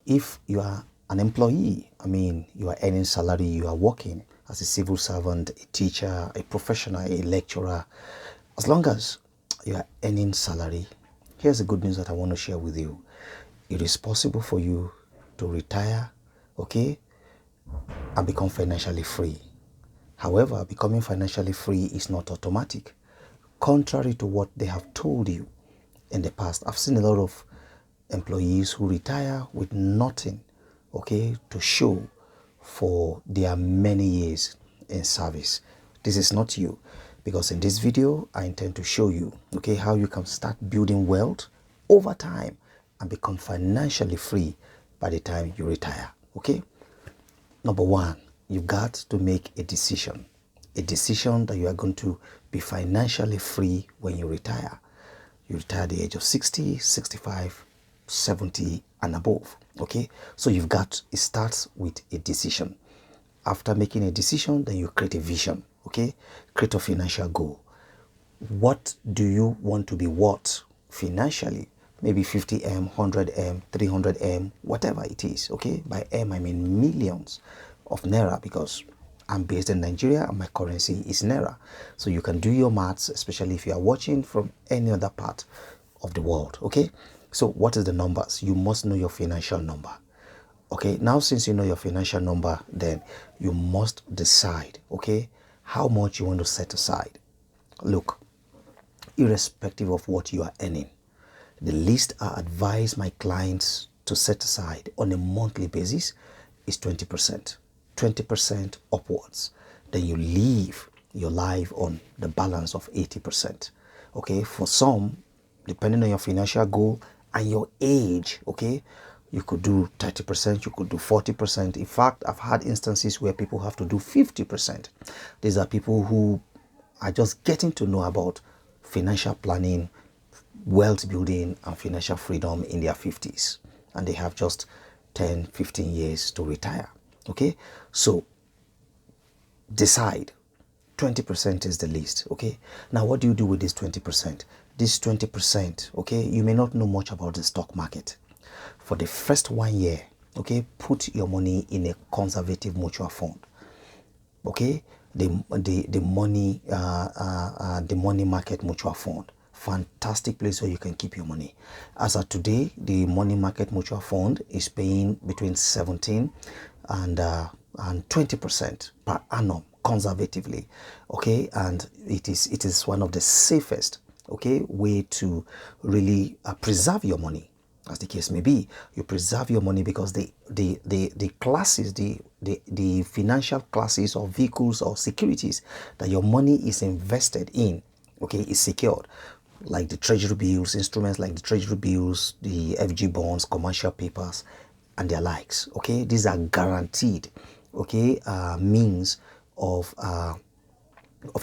if you are an employee, I mean, you are earning salary, you are working as a civil servant, a teacher, a professional, a lecturer, as long as you are earning salary, here's the good news that I want to share with you. It is possible for you to retire, okay, and become financially free. However, becoming financially free is not automatic. Contrary to what they have told you in the past, I've seen a lot of employees who retire with nothing, okay, to show for their many years in service. This is not you, because in this video, I intend to show you, okay, how you can start building wealth over time and become financially free by the time you retire, okay? Number one, you've got to make a decision that you are going to be financially free when you retire. You retire at the age of 60, 65, 70 and above, okay? So you've got, it starts with a decision. After making a decision, then you create a vision, okay? Create a financial goal. What do you want to be worth financially? Maybe 50M, 100M, 300M, whatever it is, okay? By M, I mean millions of Naira, because I'm based in Nigeria and my currency is Naira. So you can do your maths, especially if you are watching from any other part of the world, okay? So what is the numbers? You must know your financial number. Okay, now since you know your financial number, then you must decide, okay, how much you want to set aside. Look, irrespective of what you are earning, the least I advise my clients to set aside on a monthly basis is 20%. 20% upwards. Then you live your life on the balance of 80%. Okay, for some, depending on your financial goal and your age, okay, you could do 30%, you could do 40%. In fact, I've had instances where people have to do 50%. These are people who are just getting to know about financial planning, wealth building and financial freedom in their 50s, and they have just 10, 15 years to retire. Okay, so decide 20% is the least. Okay, now what do you do with this 20%? This 20%, okay, you may not know much about the stock market. For the first 1 year, okay, put your money in a conservative mutual fund. Okay, the money market mutual fund, fantastic place where you can keep your money. As of today, the money market mutual fund is paying between 17 and 20% per annum conservatively, okay, and it is one of the safest, okay, way to really preserve your money. As the case may be, you preserve your money because the classes, the financial classes or vehicles or securities that your money is invested in, okay, is secured. Like the treasury bills, instruments like the treasury bills, the FG bonds, commercial papers, and their likes. Okay, these are guaranteed, okay, means of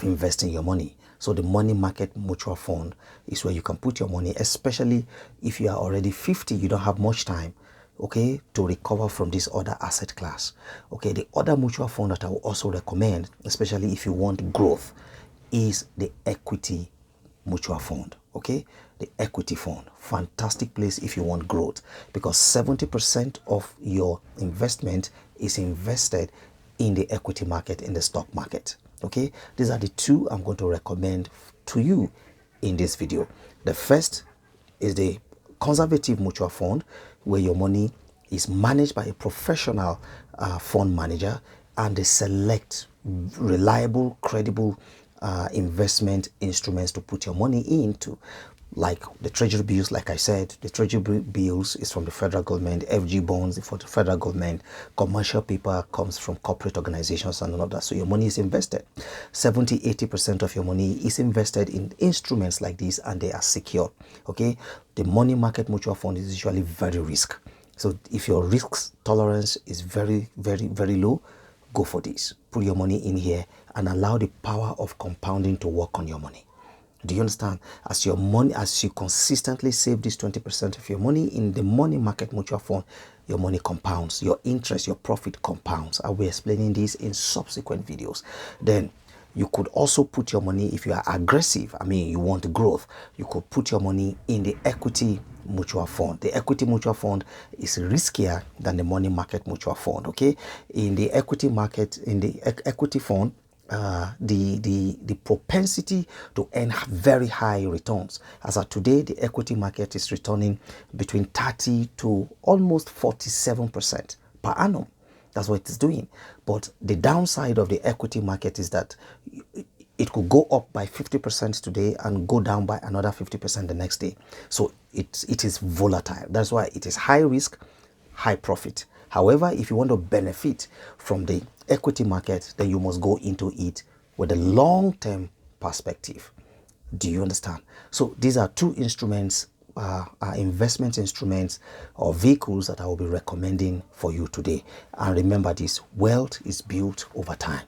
investing your money. So the money market mutual fund is where you can put your money, especially if you are already 50, you don't have much time, okay, to recover from this other asset class. Okay, the other mutual fund that I will also recommend, especially if you want growth, is the equity mutual fund. Okay, the equity fund, fantastic place if you want growth, because 70% of your investment is invested in the equity market, in the stock market. Okay, these are the two I'm going to recommend to you in this video. The first is the conservative mutual fund, where your money is managed by a professional fund manager, and they select reliable, credible investment instruments to put your money into, like the treasury bills. Like I said, the treasury bills is from the federal government, FG bonds for the federal government, commercial paper comes from corporate organizations and all that. So your money is invested. 70-80% of your money is invested in instruments like this, and they are secure. Okay, the money market mutual fund is usually very risk. So if your risk tolerance is very, very, very low, go for this. Put your money in here and allow the power of compounding to work on your money. Do you understand? As you consistently save this 20% of your money in the money market mutual fund, your money compounds, your interest, your profit compounds. I'll be explaining this in subsequent videos. Then you could also put your money, if you are aggressive, I mean you want growth, you could put your money in the equity mutual fund. The equity mutual fund is riskier than the money market mutual fund. Okay, in the equity market, in the equity fund, the propensity to earn very high returns. As of today, the equity market is returning between 30 to almost 47% per annum. That's what it's doing. But the downside of the equity market is that it could go up by 50% today and go down by another 50% the next day. So it is volatile. That's why it is high risk, high profit. However, if you want to benefit from the equity market, then you must go into it with a long-term perspective. Do you understand? So these are two instruments, investment instruments or vehicles that I will be recommending for you today. And remember this, wealth is built over time.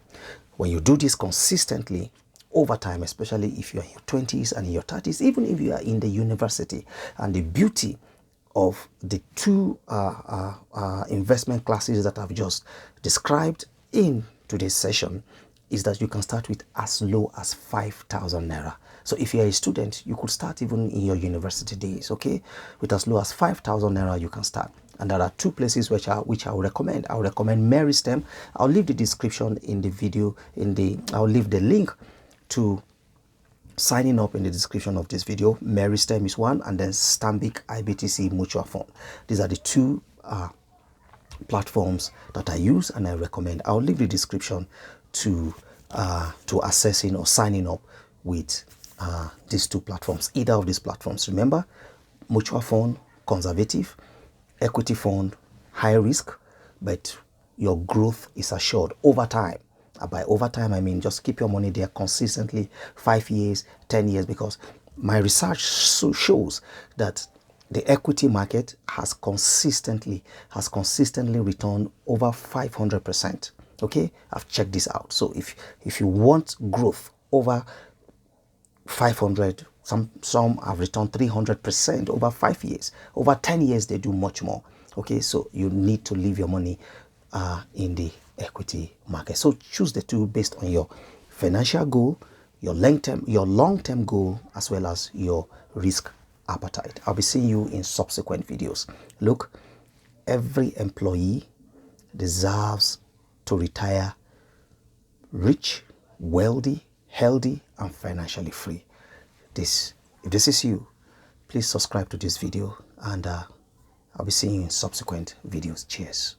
When you do this consistently over time, especially if you're in your 20s and in your 30s, even if you are in the university, and the beauty of the two investment classes that I've just described in today's session is that you can start with as low as 5,000 naira. So if you're a student, you could start even in your university days, okay? With as low as 5,000 naira, you can start. And there are two places which I will recommend. I will recommend Meristem. I'll leave the description in the video, I'll leave the link to signing up in the description of this video. Meristem is one, and then Stanbic IBTC Mutual Fund. These are the two platforms that I use and I recommend. I'll leave the description to accessing or signing up with these two platforms, either of these platforms. Remember, mutual fund, conservative; equity fund, high risk, but your growth is assured over time. By over time, I mean just keep your money there consistently, 5 years, 10 years, because my research shows that the equity market has consistently returned over 500%. Okay, I've checked this out. So if you want growth over 500, some have returned 300% over 5 years. Over 10 years, they do much more. Okay, so you need to leave your money in the equity market. So choose the two based on your financial goal, your long-term goal, as well as your risk appetite. I'll be seeing you in subsequent videos. Look, every employee deserves to retire rich, wealthy, healthy, and financially free. If this is you, please subscribe to this video, and I'll be seeing you in subsequent videos. Cheers.